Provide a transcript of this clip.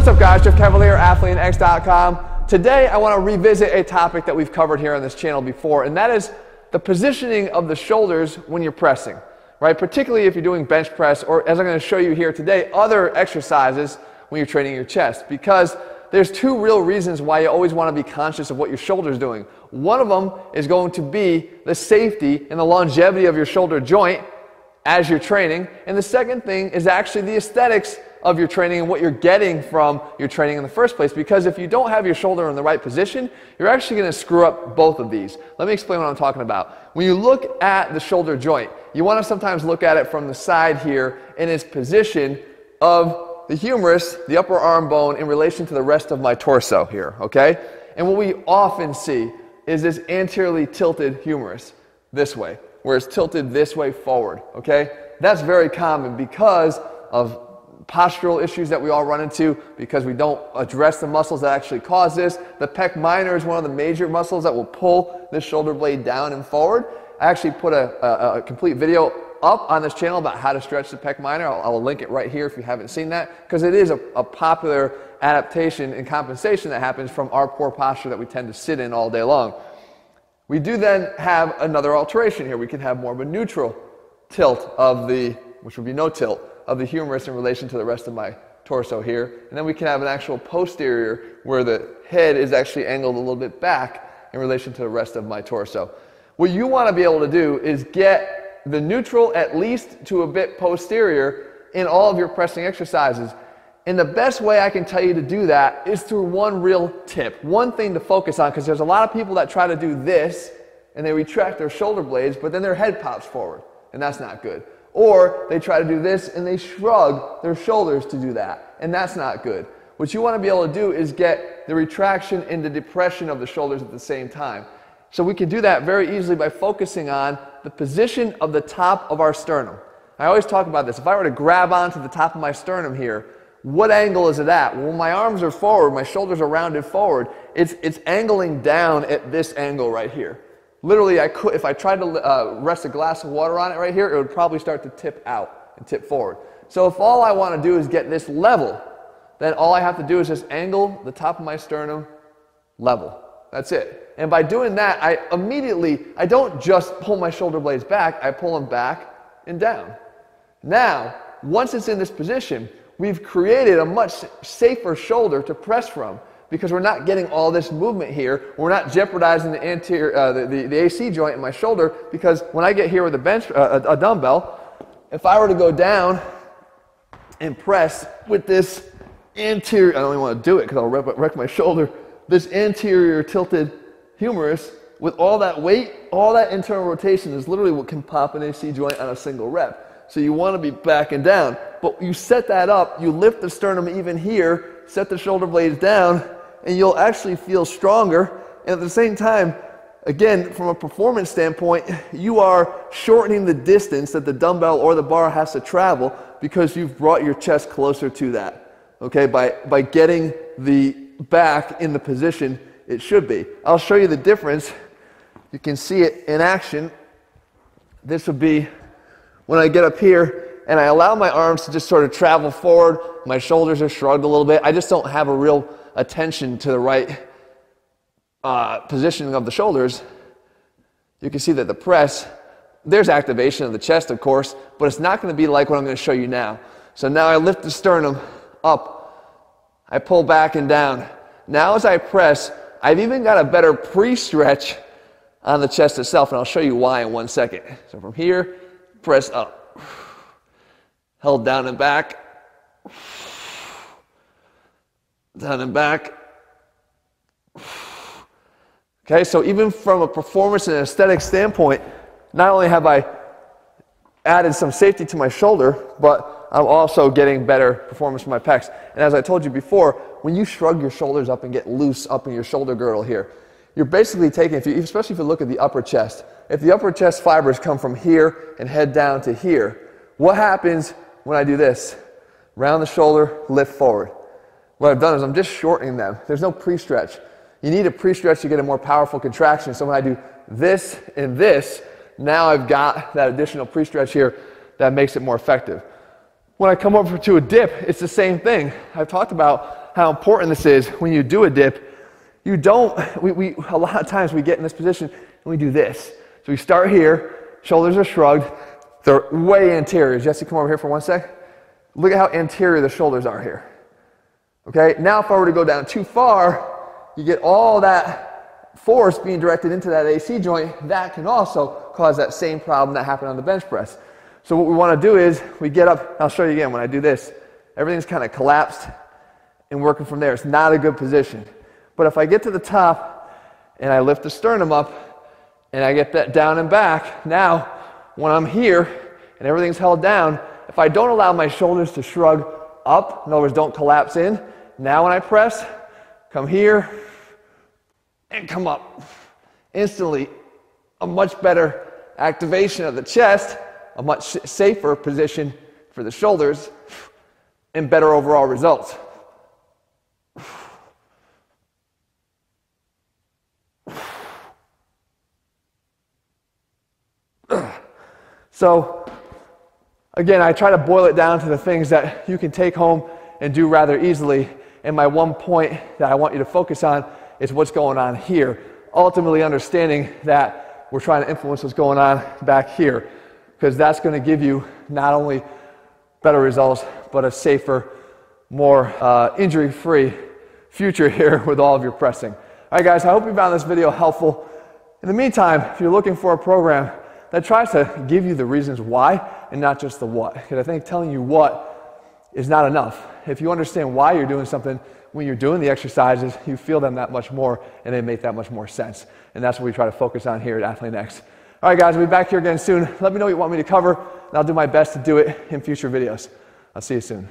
What's up guys, Jeff Cavaliere, AthleteX.com. Today I want to revisit a topic that we've covered here on this channel before, and that is the positioning of the shoulders when you're pressing, right? Particularly if you're doing bench press, or as I'm going to show you here today, other exercises when you're training your chest, because there's two real reasons why you always want to be conscious of what your shoulder's doing. One of them is going to be the safety and the longevity of your shoulder joint as you're training, and the second thing is actually the aesthetics of your training and what you're getting from your training in the first place, because if you don't have your shoulder in the right position, you're actually going to screw up both of these. Let me explain what I'm talking about. When you look at the shoulder joint, you want to sometimes look at it from the side here in its position of the humerus, the upper arm bone, in relation to the rest of my torso here, okay? And what we often see is this anteriorly tilted humerus this way, where it's tilted this way forward, okay? That's very common because of postural issues that we all run into, because we don't address the muscles that actually cause this. The pec minor is one of the major muscles that will pull this shoulder blade down and forward. I actually put a complete video up on this channel about how to stretch the pec minor. I'll link it right here if you haven't seen that, because it is a popular adaptation and compensation that happens from our poor posture that we tend to sit in all day long. We do then have another alteration here. We can have more of a neutral tilt of the, which would be no tilt, of the humerus in relation to the rest of my torso here. And then we can have an actual posterior where the head is actually angled a little bit back in relation to the rest of my torso. What you want to be able to do is get the neutral at least to a bit posterior in all of your pressing exercises. And the best way I can tell you to do that is through one real tip, one thing to focus on, because there's a lot of people that try to do this and they retract their shoulder blades, but then their head pops forward, and that's not good. Or they try to do this and they shrug their shoulders to do that, and that's not good. What you want to be able to do is get the retraction and the depression of the shoulders at the same time. So we can do that very easily by focusing on the position of the top of our sternum. I always talk about this. If I were to grab onto the top of my sternum here, what angle is it at? Well, when my arms are forward, my shoulders are rounded forward, it's angling down at this angle right here. Literally, if I tried to rest a glass of water on it right here, it would probably start to tip out and tip forward. So if all I want to do is get this level, then all I have to do is just angle the top of my sternum level. That's it. And by doing that, I don't just pull my shoulder blades back, I pull them back and down. Now, once it's in this position, we've created a much safer shoulder to press from, because we're not getting all this movement here. We're not jeopardizing the anterior, the AC joint in my shoulder, because when I get here with a dumbbell, if I were to go down and press with this anterior, I don't even want to do it because I'll wreck my shoulder, this anterior tilted humerus, with all that weight, all that internal rotation is literally what can pop an AC joint on a single rep. So you want to be back and down, but you set that up, you lift the sternum even here, set the shoulder blades down, and you'll actually feel stronger. And at the same time, again, from a performance standpoint, you are shortening the distance that the dumbbell or the bar has to travel, because you've brought your chest closer to that, okay, by getting the back in the position it should be. I'll show you the difference. You can see it in action. This would be when I get up here and I allow my arms to just sort of travel forward. My shoulders are shrugged a little bit. I just don't have a real attention to the right positioning of the shoulders. You can see that the press, there's activation of the chest, of course, but it's not going to be like what I'm going to show you now. So now I lift the sternum up, I pull back and down. Now as I press, I've even got a better pre-stretch on the chest itself, and I'll show you why in 1 second. So from here, press up, held down and back, down and back. Okay, so even from a performance and aesthetic standpoint, not only have I added some safety to my shoulder, but I'm also getting better performance from my pecs. And as I told you before, when you shrug your shoulders up and get loose up in your shoulder girdle here, you're basically taking, especially if you look at the upper chest, if the upper chest fibers come from here and head down to here, what happens when I do this? Round the shoulder, lift forward. What I've done is I'm just shortening them. There's no pre-stretch. You need a pre-stretch to get a more powerful contraction. So when I do this and this, now I've got that additional pre-stretch here that makes it more effective. When I come over to a dip, it's the same thing. I've talked about how important this is when you do a dip. You don't, a lot of times we get in this position and we do this. So we start here, shoulders are shrugged, they're way anterior. Jesse, come over here for 1 sec. Look at how anterior the shoulders are here. Okay, now if I were to go down too far, you get all that force being directed into that AC joint. That can also cause that same problem that happened on the bench press. So what we want to do is we get up, I'll show you again when I do this. Everything's kind of collapsed and working from there. It's not a good position. But if I get to the top and I lift the sternum up and I get that down and back, now when I'm here and everything's held down, if I don't allow my shoulders to shrug up, in other words, don't collapse in, now when I press, come here and come up. Instantly, a much better activation of the chest, a much safer position for the shoulders, and better overall results. So, again, I try to boil it down to the things that you can take home and do rather easily. And my one point that I want you to focus on is what's going on here. Ultimately understanding that we're trying to influence what's going on back here, because that's going to give you not only better results, but a safer, more injury-free future here with all of your pressing. All right, guys, I hope you found this video helpful. In the meantime, if you're looking for a program that tries to give you the reasons why and not just the what, because I think telling you what is not enough. If you understand why you're doing something, when you're doing the exercises, you feel them that much more and they make that much more sense. And that's what we try to focus on here at Athlete Next. All right, guys, we'll be back here again soon. Let me know what you want me to cover, and I'll do my best to do it in future videos. I'll see you soon.